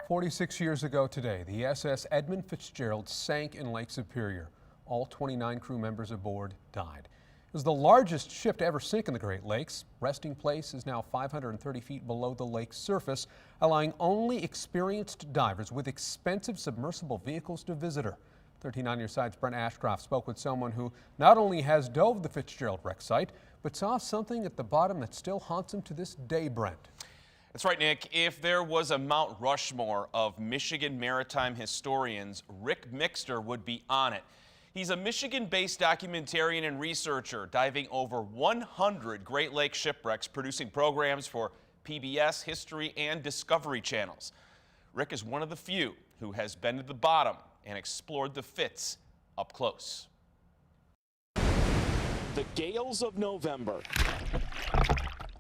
46 years ago today, the SS Edmund Fitzgerald sank in Lake Superior. All 29 crew members aboard died. It was the largest ship to ever sink in the Great Lakes. Resting place is now 530 feet below the lake's surface, allowing only experienced divers with expensive submersible vehicles to visit her. 13 on your side's Brent Ashcroft spoke with someone who not only has dove the Fitzgerald wreck site, but saw something at the bottom that still haunts him to this day, Brent. That's right, Nick. If there was a Mount Rushmore of Michigan maritime historians, Rick Mixter would be on it. He's a Michigan-based documentarian and researcher, diving over 100 Great Lakes shipwrecks, producing programs for PBS, History, and Discovery channels. Rick is one of the few who has been to the bottom and explored the Fitz up close. The gales of November,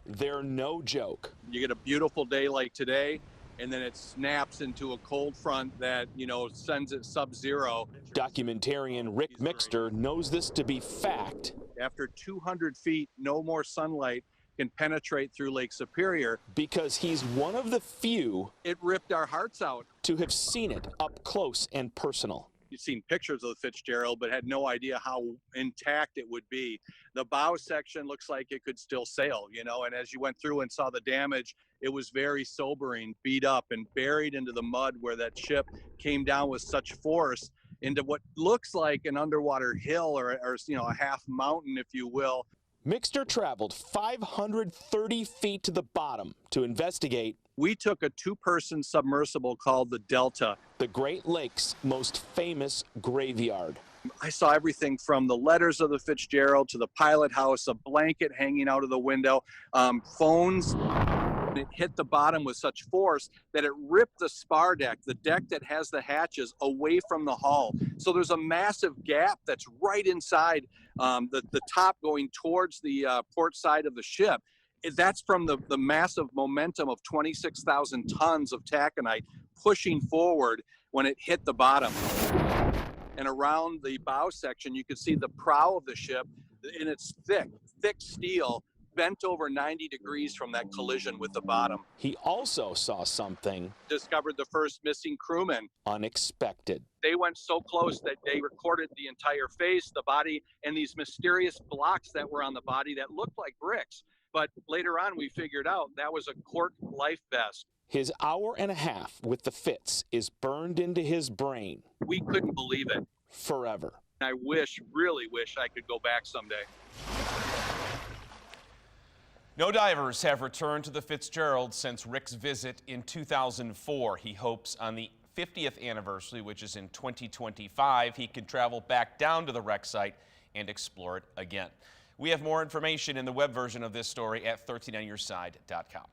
they're no joke. You get a beautiful day like today, and then it snaps into a cold front that, sends it sub-zero. Documentarian Rick Mixter knows this to be fact. After 200 feet, no more sunlight can penetrate through Lake Superior. Because he's one of the few It ripped our hearts out. to have seen it up close and personal. You've seen pictures of the Fitzgerald, but had no idea how intact it would be. The bow section looks like it could still sail, and as you went through and saw the damage, it was very sobering, beat up and buried into the mud where that ship came down with such force into what looks like an underwater hill or a half mountain, if you will. Mixter traveled 530 feet to the bottom to investigate. We took a two-person submersible called the Delta. The Great Lakes' most famous graveyard. I saw everything from the letters of the Fitzgerald to the pilot house, a blanket hanging out of the window, phones. It hit the bottom with such force that it ripped the spar deck, the deck that has the hatches, away from the hull. So there's a massive gap that's right inside the top going towards the port side of the ship. That's from the massive momentum of 26,000 tons of taconite pushing forward when it hit the bottom. And around the bow section, you could see the prow of the ship, and it's thick steel, bent over 90 degrees from that collision with the bottom. He also saw something Discovered the first missing crewman. unexpected. They went so close that they recorded the entire face, the body, and these mysterious blocks that were on the body that looked like bricks. But later on, we figured out that was a cork life vest. His hour and a half with the Fitz is burned into his brain We couldn't believe it. forever. I really wish I could go back someday. No divers have returned to the Fitzgerald since Rick's visit in 2004. He hopes on the 50th anniversary, which is in 2025, he can travel back down to the wreck site and explore it again. We have more information in the web version of this story at 13onyourside.com.